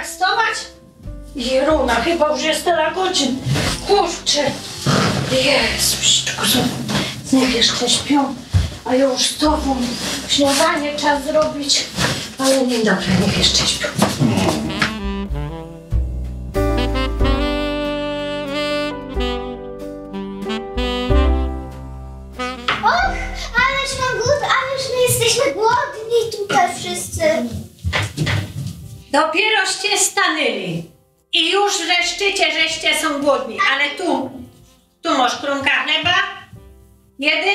wstawać? Jeruna, chyba już jest tyle godzin. Kurczę. Jezus, niech jeszcze śpią. A ja już z tobą śniadanie czas zrobić. Ale nie, dobra, niech jeszcze śpią. Och, ależ mam głód, ależ my jesteśmy głodni tutaj wszyscy. Dopieroście stanęli i już wreszcie, żeście są głodni, ale tu masz kromka chleba, jeden,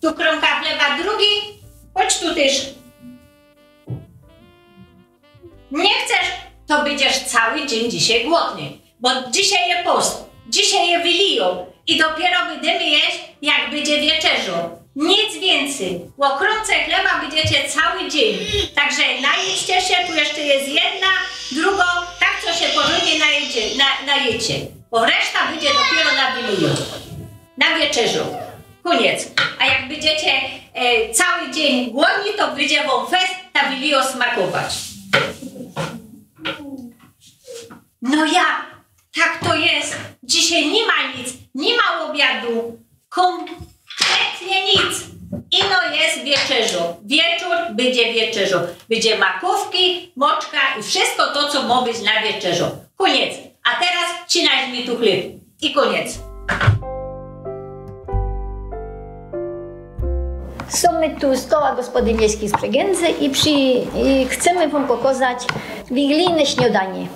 tu kromka chleba, drugi, chodź tu też. Nie chcesz, to będziesz cały dzień dzisiaj głodny, bo dzisiaj je post, dzisiaj je wyliją i dopiero będziemy jeść, jak będzie wieczerzą. Nic więcej. W okrące chleba będziecie cały dzień. Także najedźcie się, tu jeszcze jest jedna, drugą, tak co się porządnie najecie. Bo reszta będzie dopiero na wyliją. Na wieczerzą. Koniec. A jak będziecie cały dzień głodni, to będzie wam fest na wyliją smakować. No ja, tak to jest. Dzisiaj nie ma nic, nie ma obiadu. Kompletnie nic. Ino jest wieczerzą. Wieczór będzie wieczerzą. Będzie makówki, moczka i wszystko to, co ma być na wieczerzą. Koniec. A teraz wcinaj mi tu chleb. I koniec. Są tu z koła gospody wiejskiej z Przegędzy i chcemy wam pokazać wigilijne śniadanie.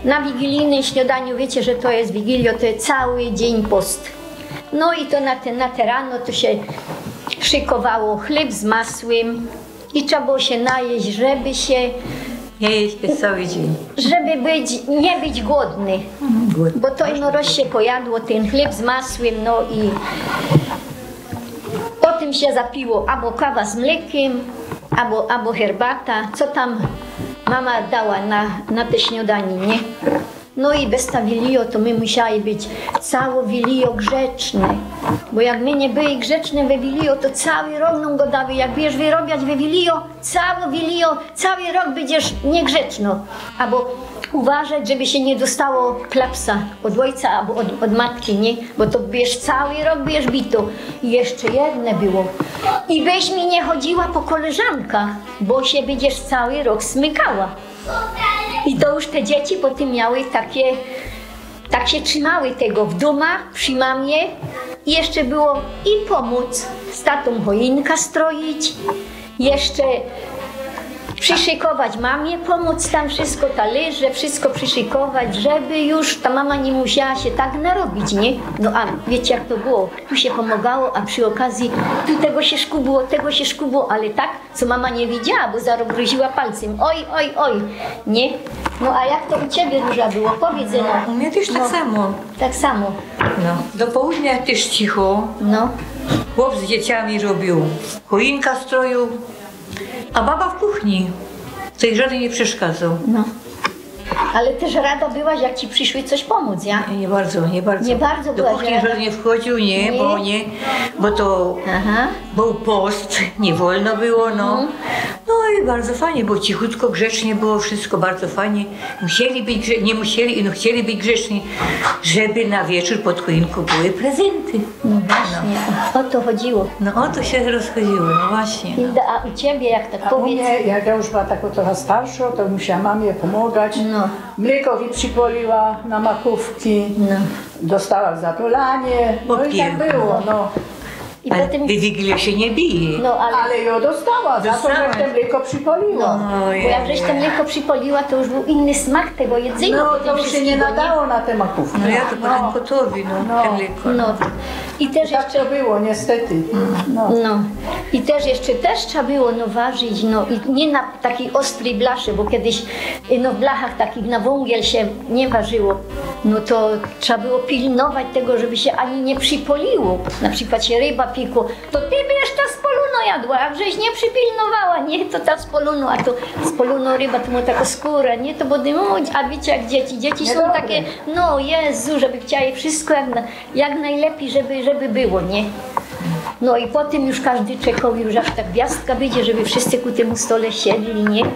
Na wigilijnym śniadaniu, wiecie, że to jest Wigilio, to jest cały dzień post. No i to na te rano to się szykowało chleb z masłem i trzeba było się najeść, żeby się... Jeść przez cały dzień. Żeby nie być głodny. Bo to ino roz się pojadło ten chleb z masłem, no i potem się zapiło albo kawa z mlekiem, albo herbata, co tam mama dała na te śniadanie, nie? No i bez ta wilio, to my musiały być całe wilio grzeczne. Bo jak my nie byli grzeczne we wilio, to cały rok nam go dały. Jak będziesz wyrobiać we wilio, cały rok będziesz niegrzeczno. Albo uważać, żeby się nie dostało klapsa od ojca albo od matki, nie? Bo to będziesz cały rok będziesz bito. I jeszcze jedne było. I byś mi nie chodziła po koleżankach, bo się będziesz cały rok smykała. I to już te dzieci potem miały tak się trzymały tego w domach, przy mamie. I jeszcze było i pomóc z tatą choinka stroić, jeszcze przyszykować mamie, pomóc tam wszystko, talerze, wszystko przyszykować, żeby już ta mama nie musiała się tak narobić, nie? No a wiecie jak to było? Tu się pomagało, a przy okazji tu tego się szkubło, ale tak, co mama nie widziała, bo zagroziła palcem. Oj, nie? No a jak to u ciebie, Róża, było? Powiedz, U mnie też tak samo. Tak samo. No. Do południa też cicho. No. Chłop z dzieciami robił, choinka stroił, a baba w kuchni. Tej żaden nie przeszkadzał. No. Ale też rada byłaś, jak ci przyszły coś pomóc, ja? Nie bardzo. Nie bardzo Do byłaś kuchni rada. żaden nie wchodził, bo to Aha. był post, nie wolno było, no. No i bardzo fajnie, bo cichutko, grzecznie było wszystko, bardzo fajnie. Musieli być grzeczni, nie musieli, no chcieli być grzeczni, żeby na wieczór pod choinką były prezenty. No właśnie, o to chodziło. No o to się rozchodziło, no właśnie. No. Hilda, a u ciebie jak tak A u powiedz? mnie, jak ja już była taką trochę starszą, to musiała mamie pomagać. No. Mleko mi przypoliła na makówki, No. dostała zatulanie, no i tak było, no. I Ale potem... Wigilio się nie bije. No ale... Ale ją dostała za to, że te mleko przypoliła. Bo jak żeś to mleko przypoliła, to już był inny smak tego jedzenia. No potem to już się nie wszystkiego, nadało na te makówki. No ja to potem gotowi, no, te mleko. No. I też Tak jeszcze... to było, niestety. No. No. I też jeszcze trzeba było ważyć, no i nie na takiej ostrej blaszy, bo kiedyś w blachach takich na węgiel się nie ważyło. No to trzeba było pilnować tego, żeby się ani nie przypoliło. Na przykład się ryba piekło, to ty byś ta z poluno jadła, a żeś nie przypilnowała, nie, to ta z poluno, a to z poluno ryba to ma taką skórę, nie, to będę mówić, a wiecie jak dzieci są takie, no Jezu, żeby chciały wszystko jak najlepiej, żeby było, nie? No i potem już każdy czekał, już aż ta gwiazdka będzie, żeby wszyscy ku temu stole siedli, nie? No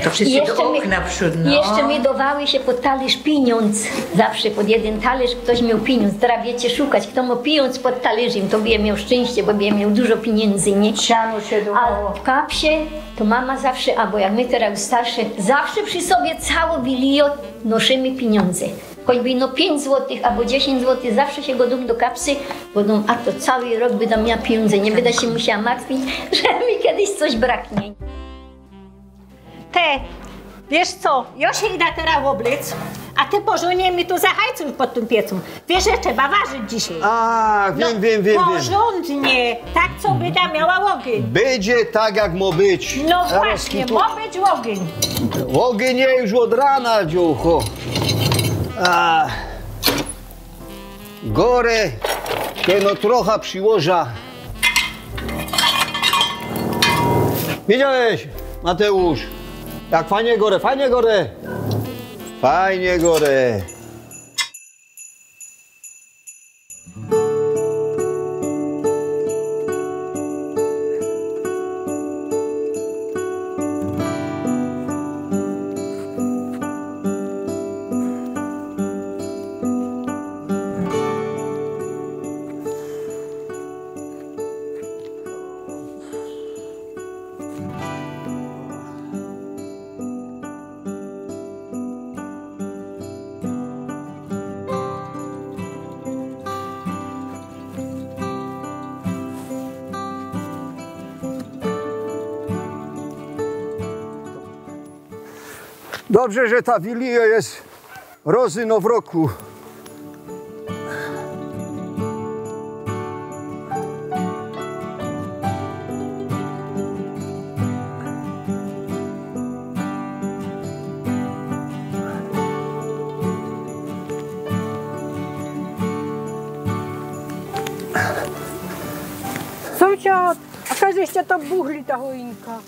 to wszyscy I do okna przód, no. I jeszcze mi dawały się pod talerz pieniądz. Zawsze pod jeden talerz ktoś miał pieniądz. Teraz wiecie szukać, kto ma pieniądz pod talerzem, to by miał szczęście, bo by miał dużo pieniędzy, nie? Siano się dawało. A w kapsie to mama zawsze, albo jak my teraz starsze, zawsze przy sobie cało wilio nosimy pieniądze. Choćby no 5 złotych albo 10 złotych, zawsze się godą do kapsy, godą, a to cały rok będę miała pieniądze, nie będę się musiała martwić, że mi kiedyś coś braknie. Te, wiesz co, ja się idę teraz oblic, a ty porządnie mi tu zahajcuj pod tym piecem. Wiesz, że trzeba ważyć dzisiaj. A, wiem. Porządnie, tak co będę miała ogień. Będzie tak, jak ma być. No Zaraz właśnie, tu- ma być ogień. Ogień nie już od rana, dziucho. A, gore, no trochę przyłoża. Widziałeś, Mateusz? Jak fajnie gore, fajnie gore. Fajnie gore. Dobrze, że ta wilia jest rozyno w roku. Sąsiad, a każeście to buchli ta choinka?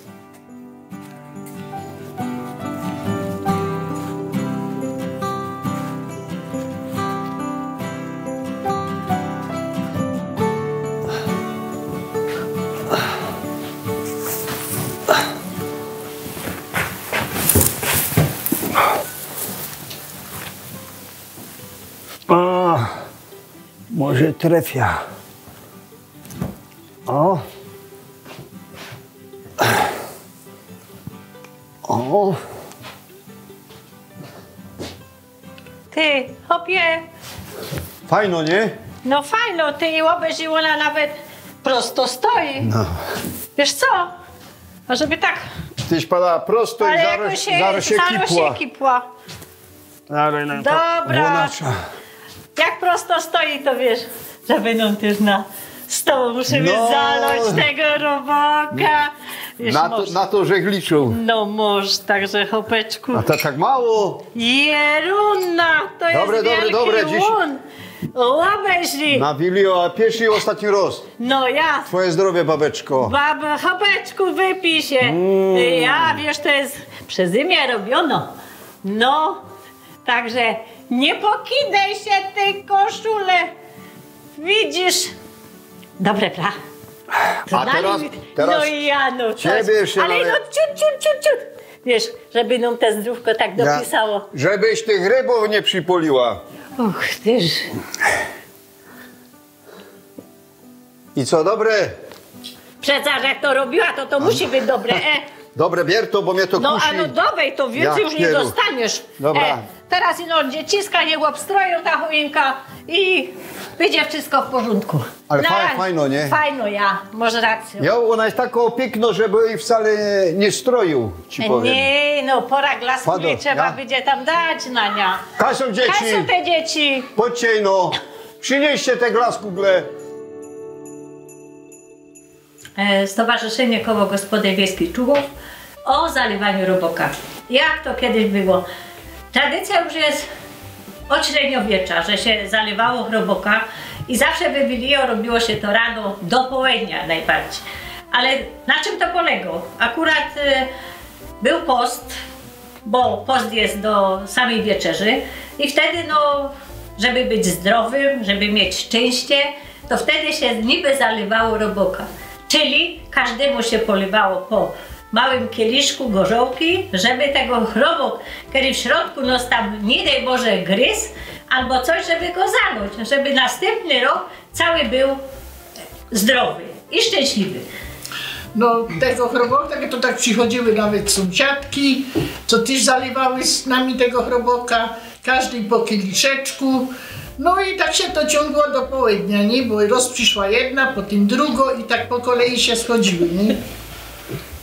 A, może trafia. O. O. Ty, hopie, Fajno, nie? no fajno, ty i obejrzyj, ona nawet prosto stoi. No. Wiesz co? A żeby tak, Tyś pada prosto ale i jakoś zaraz się kipła. kipła. Ale no to Dobra. włonacza. Jak prosto stoi, to wiesz, że będą też na stołu musimy No. zalać tego robaka. Wiesz, Na to, że liczą. no może, także chopeczku. A to tak mało. Jeruna, to Dobre, jest wielki dobre, dziś- łon. Obejrzyj. Na Wilio, a pierwszy i ostatni raz. No ja, Twoje zdrowie, babeczko. baba, chopeczku, wypij się. Ja, wiesz, to jest przez imię robiono. No, także nie pokidaj się tej koszule. Widzisz? Dobre, pra? A teraz no i ja, no ciebie coś. jeszcze Ale nale- no ciut. Wiesz, żeby nam te zdrówko tak dopisało. Żebyś tych rybów nie przypoliła. Och, tyż. I co, dobre? Przecież jak to robiła, to musi być dobre. Dobre, bier to, bo mnie to No, kusi. a no dowej, to więcej Jak już nie pieru. dostaniesz. Dobra. Teraz ino dzieciska niech obstroją ta choinka i będzie wszystko w porządku. Ale fajno, nie? Fajno, ja, może rację. Ja, ona jest taka piękna, żeby jej wcale nie stroił, ci powiem. Nie, no pora glasku Fado, nie trzeba ja? będzie tam dać na nia. Kasą dzieci, Kasą te dzieci. chodźcie no, przynieście te glaskugle. Stowarzyszenie Koło Gospodyń Wiejskich Czubów o zalewaniu roboka. Jak to kiedyś było? Tradycja już jest od średniowiecza, że się zalewało roboka i zawsze we Wilio robiło się to rano do południa najbardziej. Ale na czym to polegało? Akurat był post, bo post jest do samej wieczerzy i wtedy no, żeby być zdrowym, żeby mieć szczęście, to wtedy się niby zalewało roboka. Czyli każdemu się polewało po małym kieliszku gorzołki, żeby tego robok, który w środku nos tam, nie daj Boże, gryzł, albo coś, żeby go zalać, żeby następny rok cały był zdrowy i szczęśliwy. No tego chroboka to tak przychodziły nawet sąsiadki, co też zalewały z nami tego chroboka, każdy po kieliszeczku. No i tak się to ciągło do południa, nie? Bo roz przyszła jedna, potem druga i tak po kolei się schodziły, nie?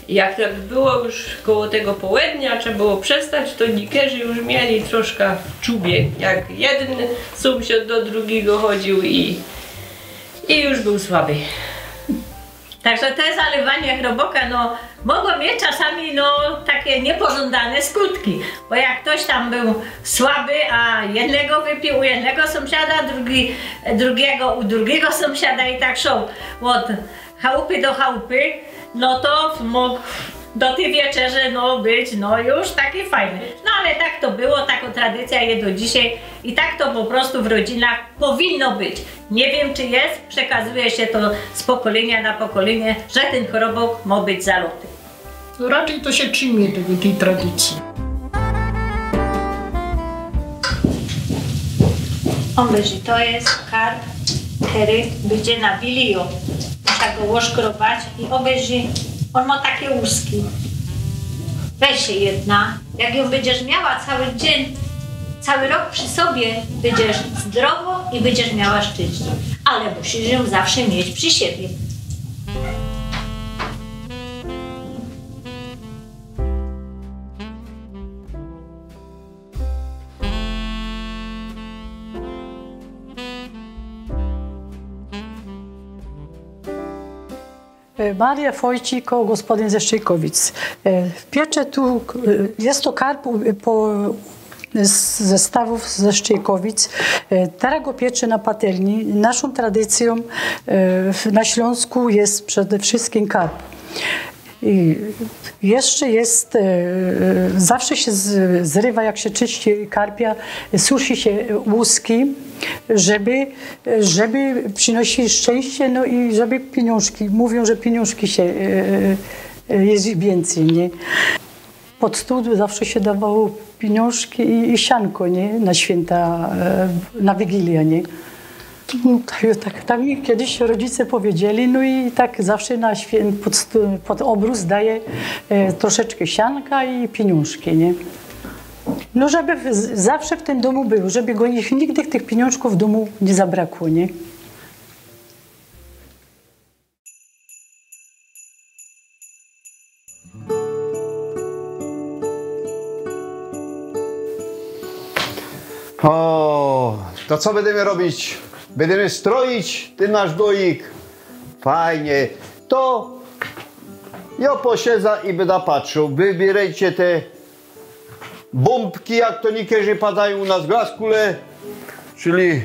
Jak tak było już koło tego południa, trzeba było przestać, to nikerzy już mieli troszkę w czubie, jak jeden sąsiad do drugiego chodził i już był słaby. Także te zalewanie chroboka, no, mogło mieć czasami, no, takie niepożądane skutki. Bo jak ktoś tam był słaby, a jednego wypił u jednego sąsiada, drugiego u drugiego sąsiada i tak szło od chałupy do chałupy, no to mógł do tej wieczerzy, no, być, no, już taki fajny. No, ale tak to było, taką tradycja jest do dzisiaj i tak to po prostu w rodzinach powinno być. Nie wiem, czy jest, przekazuje się to z pokolenia na pokolenie, że ten chorobok ma być zaloty. No raczej to się trzymie tej tradycji. Obejrzyj, to jest karp, który będzie na wilio. Trzeba go łoszkrować i obejrzyj, on ma takie łuski. Weź się jedna, jak ją będziesz miała cały dzień, cały rok przy sobie, będziesz zdrowo i będziesz miała szczęście. Ale musisz ją zawsze mieć przy siebie. Maria Wojciko, gospodyń ze Szczykowic. Piecze tu, jest to karp ze stawów ze Szczykowic. Teraz go piecze na patelni. Naszą tradycją na Śląsku jest przede wszystkim karp. I jeszcze jest, zawsze się zrywa, jak się czyści karpia, suszy się łuski, żeby przynosić szczęście, no i żeby pieniążki, mówią, że pieniążki się jest więcej, nie? Pod stół zawsze się dawało pieniążki i sianko, nie? Na święta, na Wigilię, nie? Tak mi kiedyś rodzice powiedzieli, no i tak zawsze na pod obrus daje troszeczkę sianka i pieniążki, nie? No żeby zawsze w tym domu było, żeby go nigdy tych pieniążków w domu nie zabrakło, nie? O, to co będziemy robić? Będziemy stroić ten nasz goik. Fajnie. To ja posiedzę i będę patrzył. Wybierajcie te bombki, jak to niektórzy padają u nas, glas kule, czyli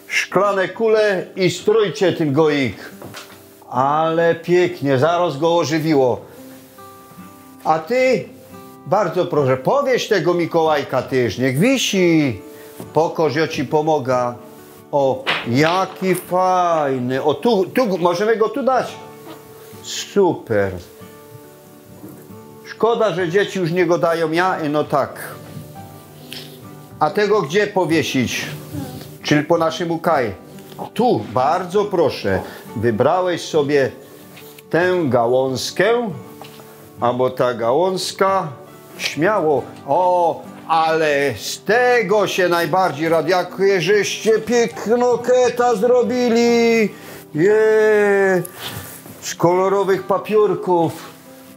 szklane kule i strójcie ten goik. Ale pięknie, zaraz go ożywiło. A ty, bardzo proszę, powieś tego Mikołajka też, niech wisi. Pokorz, ja ci pomogę. O, jaki fajny. O, tu możemy go tu dać. Super. Szkoda, że dzieci już nie go dają, no tak. A tego gdzie powiesić? Czyli po naszemu Kaj. Tu, bardzo proszę. Wybrałeś sobie tę gałązkę, albo ta gałązka. Śmiało. O, ale z tego się najbardziej rad, jakie żeście piękno keta zrobili. Z kolorowych papiurków.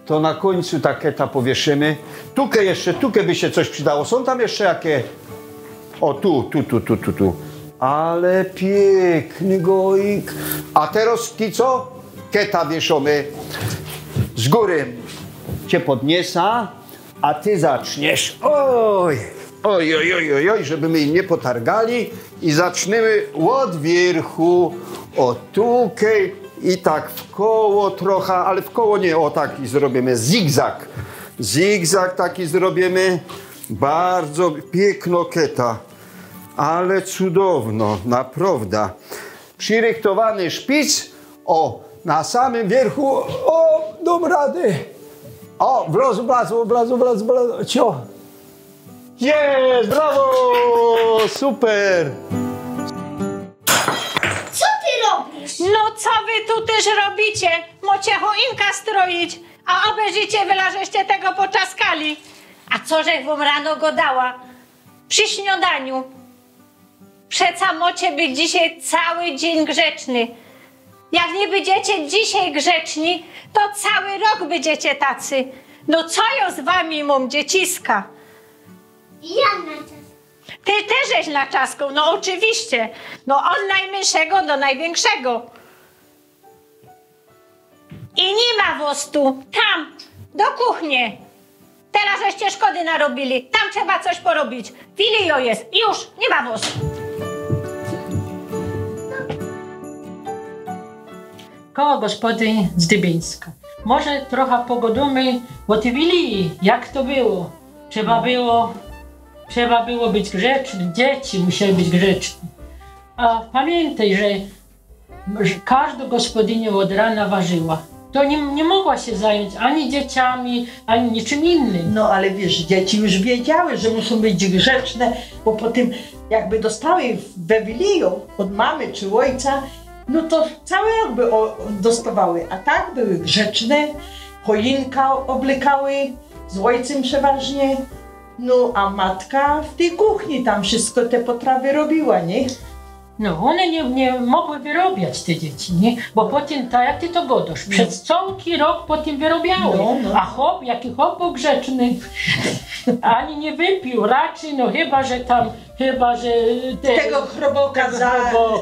To na końcu ta keta powieszymy. Tukę jeszcze, tukę by się coś przydało. Są tam jeszcze jakie? O, tu. Ale piękny goik. A teraz ty co? Keta wieszamy. Z góry cię podniesa. A ty zaczniesz, oj, żeby my im nie potargali i zaczniemy od wierchu, od tukej i tak w koło trochę, ale w koło nie, o taki zrobimy zigzag. Zigzag taki zrobimy, bardzo piękno keta, ale cudowno, naprawdę. przyrychtowany szpic, o, na samym wierchu, o, dam radę. O, wlazł, cio. Jest, brawo, super. Co ty robisz? No co wy tu też robicie? Mocie choinka stroić, a obejrzycie wylażeście tego poczaskali. A co żech wam rano go dała? Przy śniadaniu. Przeca mocie być dzisiaj cały dzień grzeczny. Jak nie będziecie dzisiaj grzeczni, to cały rok będziecie tacy. No co ja z wami mam, dzieciska? Ja na czas. Ty też żeś na czasku, no oczywiście. No od najmniejszego do największego. I nie ma wostu. Tam, do kuchni. Teraz żeście szkody narobili. Tam trzeba coś porobić. Filio jest. Już, nie ma wostu. Koło gospodyń z Dybińska. Może trochę pogodumy o tej wilii, jak to było. Trzeba było być grzecznym, dzieci musiały być grzeczne. A pamiętaj, że każda gospodynia od rana ważyła. To nie mogła się zająć ani dzieciami, ani niczym innym. No ale wiesz, dzieci już wiedziały, że muszą być grzeczne, bo po tym jakby dostały we Wiliu od mamy czy ojca, no to cały rok by dostawały, a tak były grzeczne, choinka oblykały, z ojcem przeważnie, no a matka w tej kuchni tam wszystko te potrawy robiła, nie? No, one nie mogły wyrobiać te dzieci, nie? Bo potem, tak jak ty to godasz, przez cały rok potem wyrobiały. A chłop, jaki chłop był grzeczny, ani nie wypił, raczej, no chyba, że tego chroboka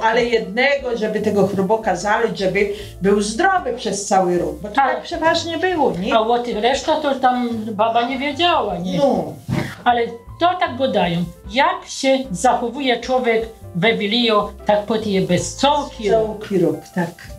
ale jednego, żeby tego chroboka zaleć, żeby był zdrowy przez cały rok, bo to tak przeważnie było, nie? A o tym reszta to tam baba nie wiedziała, nie? No. Ale to tak godają, jak się zachowuje człowiek we Wiliu, tak potem je bez cały rok, tak.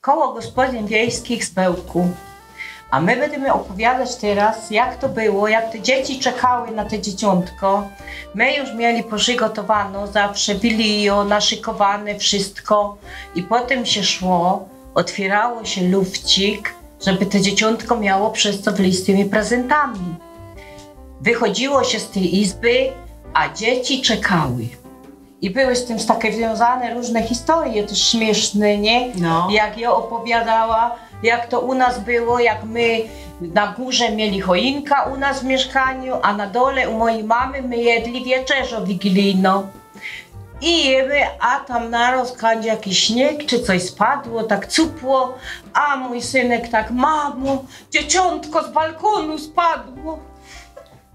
Koło gospodyń wiejskich z Bełku. A my będziemy opowiadać teraz, jak to było, jak te dzieci czekały na te dzieciątko. My już mieli pożygotowano zawsze bilio, naszykowane wszystko i potem się szło, otwierało się lufcik, żeby te dzieciątko miało przez co wyjść z tymi prezentami. Wychodziło się z tej izby, a dzieci czekały. I były z tym takie związane różne historie, też śmieszne, nie? No. Jak ja opowiadała, jak to u nas było, jak my na górze mieli choinka u nas w mieszkaniu, a na dole u mojej mamy my jedli wieczerzę wigilijną. I jemy, a tam naraz kandzie jakiś śnieg, czy coś spadło, tak cupło, a mój synek tak, mamo, dzieciątko z balkonu spadło.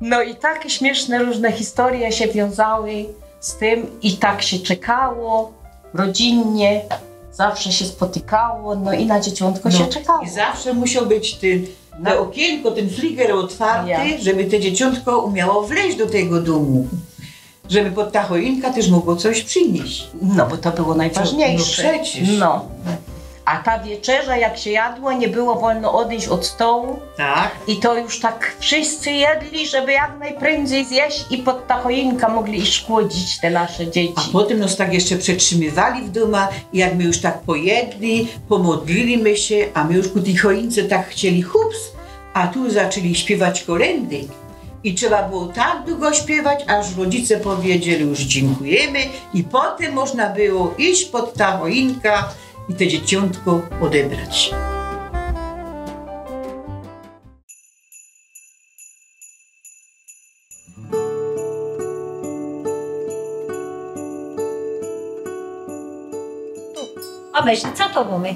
No i takie śmieszne różne historie się wiązały z tym i tak się czekało, rodzinnie, zawsze się spotykało, no i na dzieciątko się czekało. I zawsze musiał być to okienko, ten fliger otwarty, żeby te dzieciątko umiało wleźć do tego domu. Żeby pod ta choinka też mogło coś przynieść. No bo to było najważniejsze. No przecież. No. A ta wieczerza, jak się jadło, nie było wolno odejść od stołu. Tak. I to już tak wszyscy jedli, żeby jak najprędzej zjeść i pod ta choinka mogli iść szkłodzić te nasze dzieci. A potem nas tak jeszcze przetrzymywali w domu i jak my już tak pojedli, pomodliliśmy się, a my już ku tej choince tak chcieli hups, a tu zaczęli śpiewać kolędy. I trzeba było tak długo śpiewać, aż rodzice powiedzieli już dziękujemy i potem można było iść pod ta choinka i te dzieciątko odebrać. Obejrzyj, co to mamy?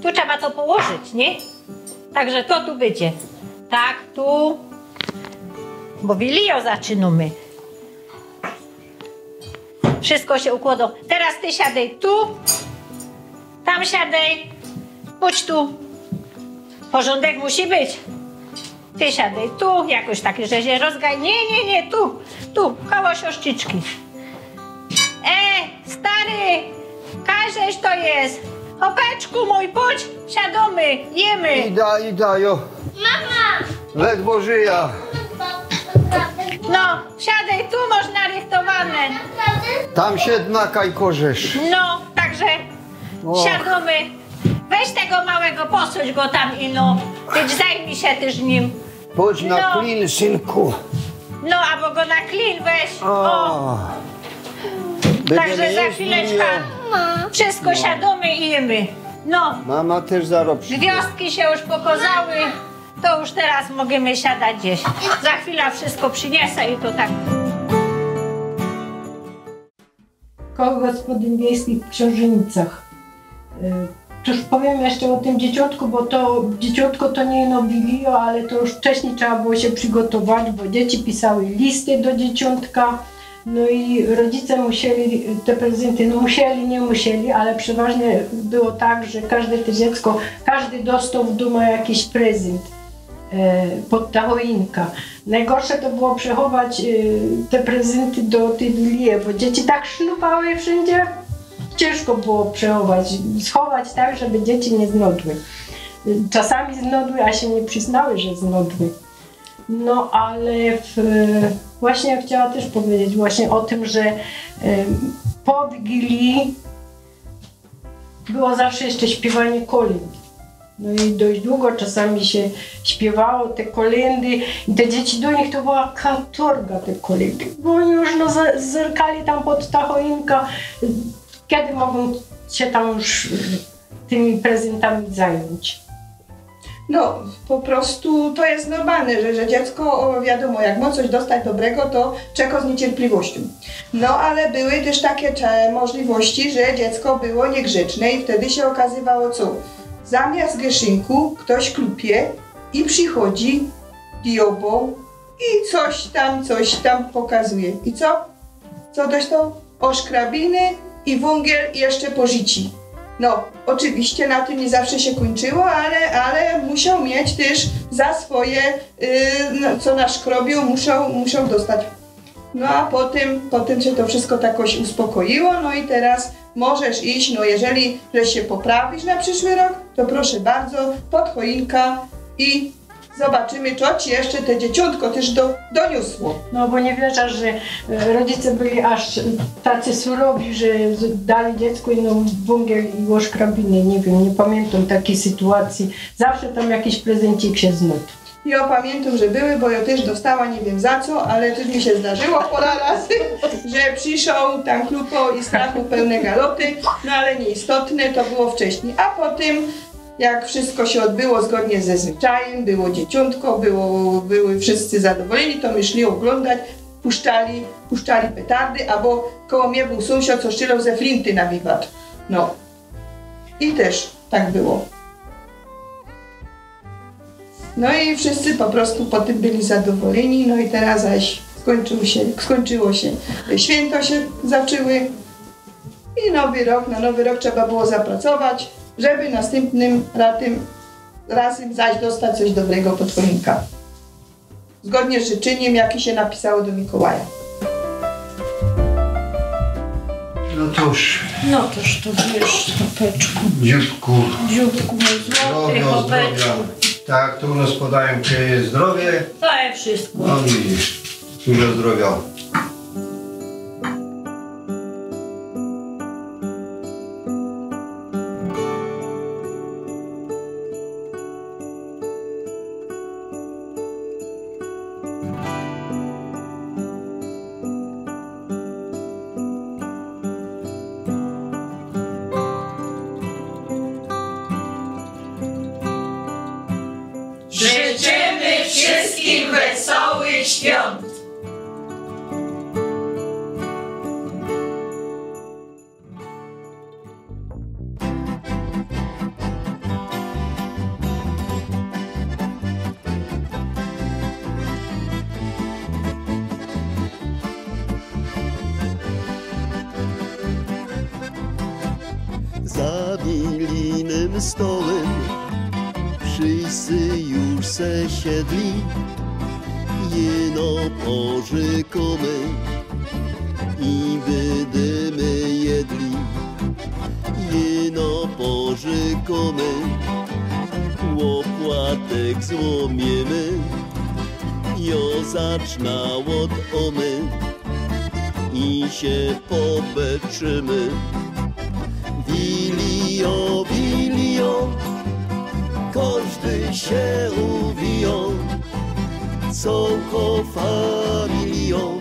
Tu trzeba to położyć, nie? Także to tu będzie. Tak, tu. Bo wilio zaczynamy. Wszystko się układa. Teraz ty siadaj tu. Tam siadaj. Pójdź tu. Porządek musi być. Ty siadaj tu, jakoś tak, że się rozgaj. Nie, tu, koło siostryczki. Stary, każeś to jest. Hopeczku mój, pójdź, siadamy, jemy. Ida, jo. Mama! Ledwo żyja. No, siadaj, tu masz narychtowane. Tam się dnakaj korzesz. No, także siadamy. Weź tego małego, posuć go tam ino. Ty zajmij się też nim. Chodź na klin, synku. No, albo go na klin weź. O. Także za chwileczkę wszystko siadamy i jemy. No. Mama też zarobi. Gwiazdki się już pokazały. To już teraz możemy siadać gdzieś. Za chwilę wszystko przyniosę i to tak. Koło gospodyń wiejskich w Książenicach. Cóż powiem jeszcze o tym dzieciątku, bo to dzieciątko to nie nowilio, ale to już wcześniej trzeba było się przygotować, bo dzieci pisały listy do dzieciątka. No i rodzice musieli te prezenty, no nie musieli, ale przeważnie było tak, że każde to dziecko, każdy dostał w domu jakiś prezent pod ta choinka. Najgorsze to było przechować te prezenty do tej wilii, bo dzieci tak sznupały wszędzie, ciężko było przechować, schować tak, żeby dzieci nie znodły. Czasami znodły, a się nie przyznały, że znodły. No ale właśnie ja chciałam też powiedzieć właśnie o tym, że po Wigilii było zawsze jeszcze śpiewanie kolęd. No i dość długo czasami się śpiewało te kolędy i te dzieci do nich to była katorga te kolędy, bo oni już no, zerkali tam pod ta choinka, kiedy mogą się tam już tymi prezentami zająć. No, po prostu to jest normalne, że dziecko, wiadomo, jak ma coś dostać dobrego, to czeka z niecierpliwością. No, ale były też takie możliwości, że dziecko było niegrzeczne i wtedy się okazywało co? Zamiast geszynku ktoś klupie i przychodzi diobą i coś tam pokazuje. I co? Co dostał? Oszkrabiny i węgiel i jeszcze pożyci. No, oczywiście na tym nie zawsze się kończyło, ale musiał mieć też za swoje, co naszkrobił, musiał dostać. No a potem się to wszystko tak jakoś uspokoiło, no i teraz możesz iść, no jeżeli że się poprawisz na przyszły rok, to proszę bardzo, pod choinka i zobaczymy, co ci jeszcze te dzieciątko też doniosło. No bo nie wierzasz, że rodzice byli aż tacy surowi, że dali dziecku węgiel i oszkrabiny. Nie wiem, nie pamiętam takiej sytuacji. Zawsze tam jakiś prezencik się znudł. Ja pamiętam, że były, bo ja też dostała, nie wiem za co, ale też mi się zdarzyło pora razy, że przyszł tam klupą i strachu pełne galoty, no ale nieistotne, to było wcześniej. A potem, jak wszystko się odbyło zgodnie ze zwyczajem, było dzieciątko, były wszyscy zadowoleni, to my szli oglądać, puszczali petardy, albo koło mnie był sąsiad, co strzelał ze flinty na wiwat. No. I też tak było. No i wszyscy po prostu po tym byli zadowoleni, no i teraz zaś skończyło się, święto się zaczęły i na nowy rok trzeba było zapracować, żeby następnym razem zaś dostać coś dobrego pod choinka. Zgodnie z życzeniem, jakie się napisało do Mikołaja. No toż to wiesz, hopeczku. Dzióbku. Dzióbku, złoty, hopeczku. Tak, tu u nas podają zdrowie. To jest wszystko. No widzisz, dużo zdrowia. Życzymy wszystkim wesołych świąt! wilinnym stołem wszyscy już se siedli, jeno pożykomy i będziemy jedli. Jeno pożykomy, łopłatek złomiemy, jo zaczna od omy i się pobeczymy. Wilio, wilio, każdy się uwijo, całko familio,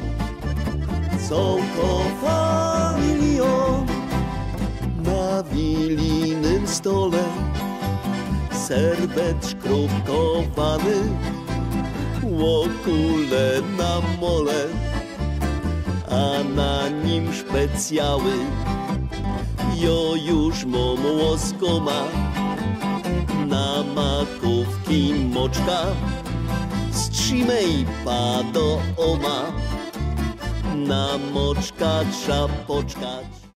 całko familio. Na wilinnym stole serbet szkrupkowany, łokule na mole, a na nim specjały. Jo już mam łoskoma, na makówki moczka, strzymej pa do oma, na moczka trzeba poczkać.